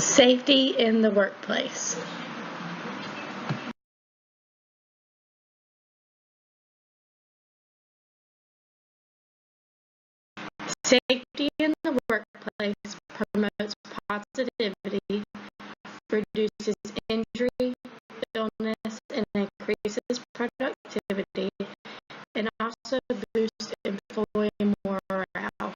Safety in the workplace. Safety in the workplace promotes positivity, reduces injury, illness, and increases productivity, and also boosts employee morale.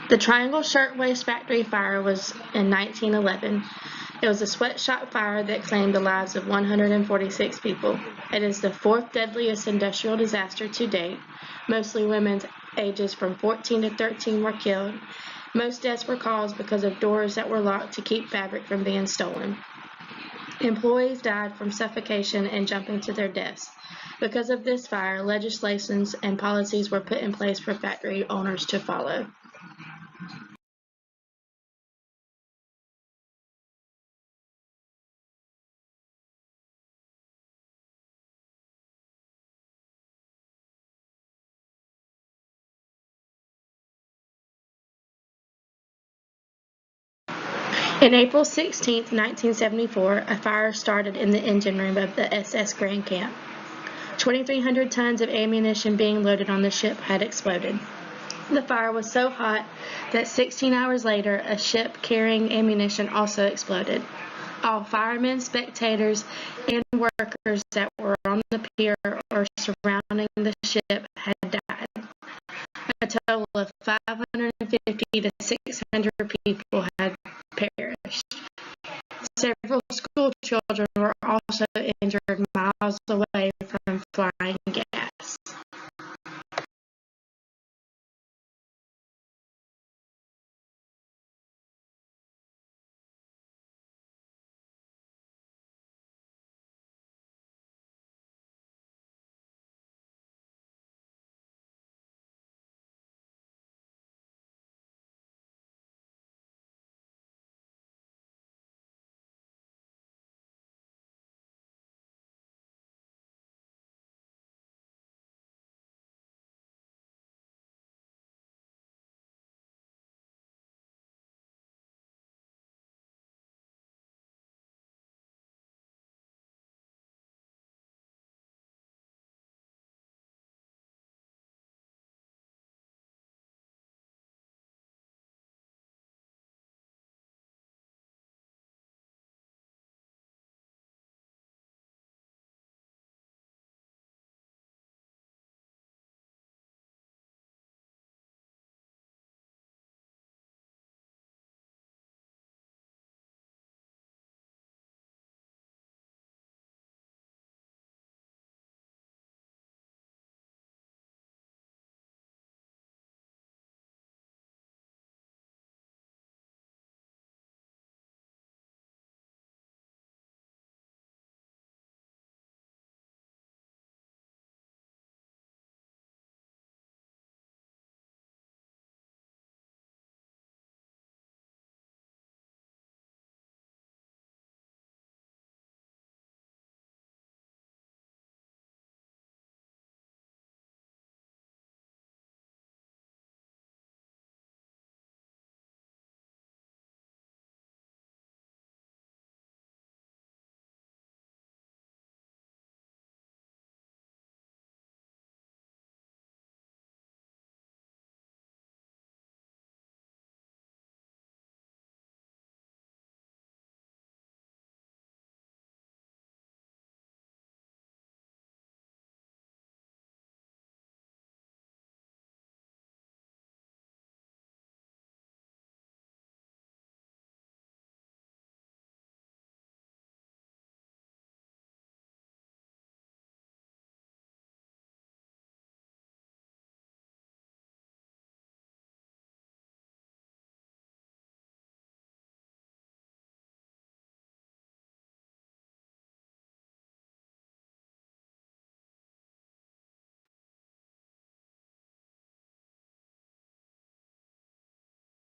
The Triangle Shirtwaist Factory fire was in 1911. It was a sweatshop fire that claimed the lives of 146 people. It is the fourth deadliest industrial disaster to date. Mostly women ages from 14 to 13 were killed. Most deaths were caused because of doors that were locked to keep fabric from being stolen. Employees died from suffocation and jumping to their deaths. Because of this fire, legislations and policies were put in place for factory owners to follow. On April 16, 1974, a fire started in the engine room of the SS Grand Camp. 2,300 tons of ammunition being loaded on the ship had exploded. The fire was so hot that 16 hours later, a ship carrying ammunition also exploded. All firemen, spectators, and workers that were on the pier or surrounding the ship had died. A total of 550 to 600 people had perished. Several school children were also injured miles away from flying gas.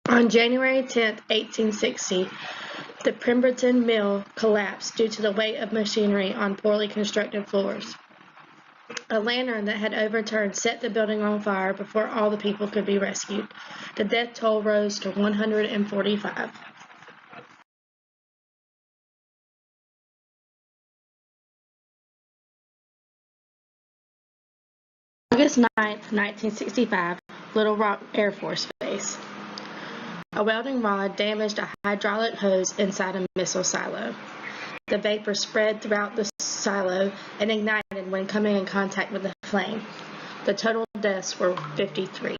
On January 10, 1860, the Pemberton Mill collapsed due to the weight of machinery on poorly constructed floors. A lantern that had overturned set the building on fire before all the people could be rescued. The death toll rose to 145. August 9th, 1965, Little Rock Air Force Base. A welding rod damaged a hydraulic hose inside a missile silo. The vapor spread throughout the silo and ignited when coming in contact with the flame. The total deaths were 53.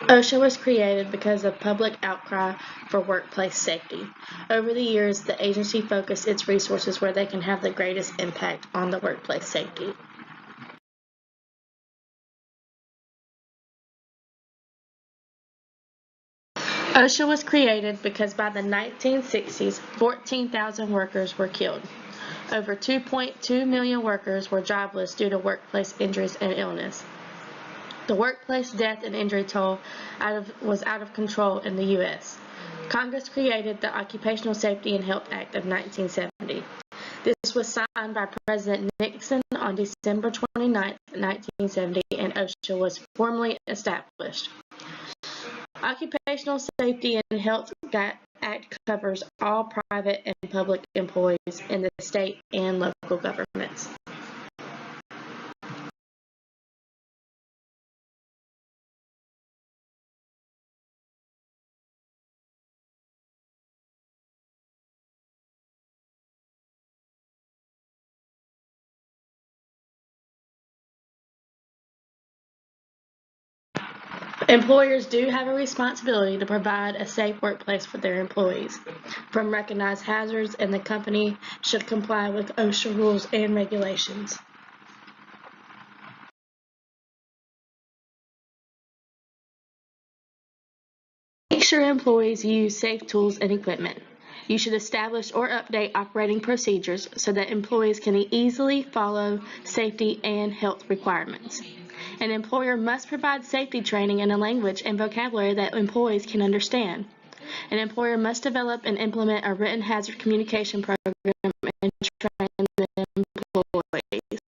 OSHA was created because of public outcry for workplace safety. Over the years, the agency focused its resources where they can have the greatest impact on the workplace safety. OSHA was created because by the 1960s, 14,000 workers were killed. Over 2.2 million workers were jobless due to workplace injuries and illness. The workplace death and injury toll was out of control in the U.S. Congress created the Occupational Safety and Health Act of 1970. This was signed by President Nixon on December 29, 1970, and OSHA was formally established. Occupational Safety and Health Act covers all private and public employees in the state and local governments. Employers do have a responsibility to provide a safe workplace for their employees from recognized hazards, and the company should comply with OSHA rules and regulations. Make sure employees use safe tools and equipment. You should establish or update operating procedures so that employees can easily follow safety and health requirements. An employer must provide safety training in a language and vocabulary that employees can understand. An employer must develop and implement a written hazard communication program and train the employees.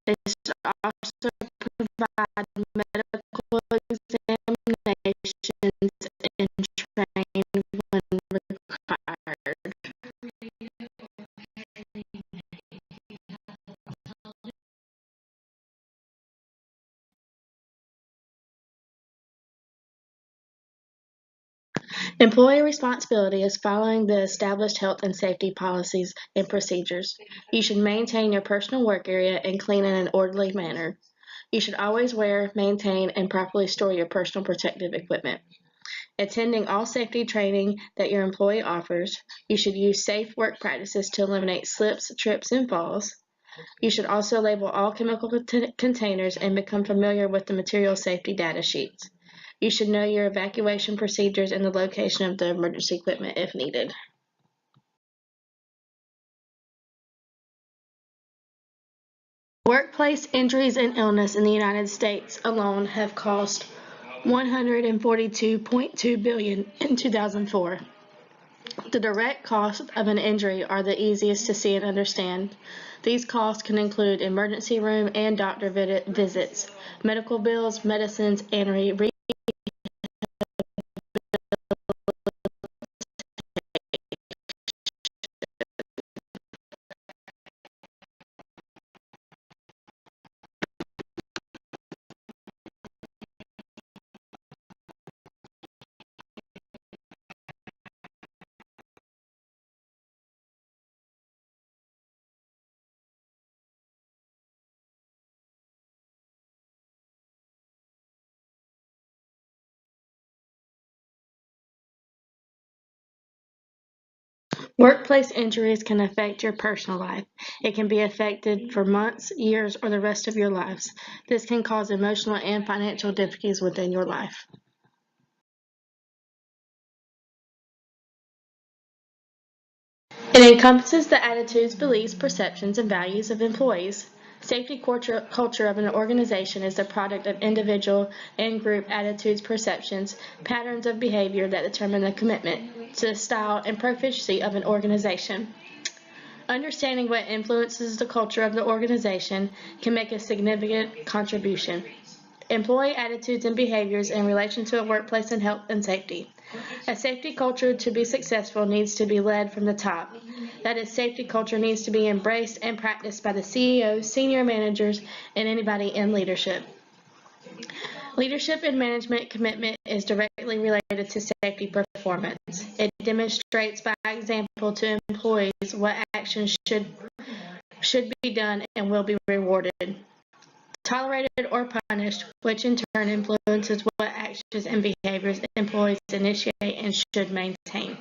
They should also provide medical examinations and train when required. Employee responsibility is following the established health and safety policies and procedures. You should maintain your personal work area and clean in an orderly manner. You should always wear, maintain, and properly store your personal protective equipment. Attending all safety training that your employee offers. You should use safe work practices to eliminate slips, trips, and falls. You should also label all chemical containers and become familiar with the material safety data sheets. You should know your evacuation procedures and the location of the emergency equipment if needed. Workplace injuries and illness in the United States alone have cost $142.2 billion in 2004. The direct costs of an injury are the easiest to see and understand. These costs can include emergency room and doctor visits, medical bills, medicines, and Workplace injuries can affect your personal life. It can be affected for months, years, or the rest of your lives. This can cause emotional and financial difficulties within your life. It encompasses the attitudes, beliefs, perceptions, and values of employees. Safety culture of an organization is the product of individual and group attitudes, perceptions, patterns of behavior that determine the commitment to the style and proficiency of an organization. Understanding what influences the culture of the organization can make a significant contribution. Employee attitudes and behaviors in relation to a workplace and health and safety. A safety culture to be successful needs to be led from the top. That is, safety culture needs to be embraced and practiced by the CEOs, senior managers, and anybody in leadership. Leadership and management commitment is directly related to safety performance. It demonstrates by example to employees what actions should be done and will be rewarded. tolerated or punished, which in turn influences what actions and behaviors employees initiate and should maintain.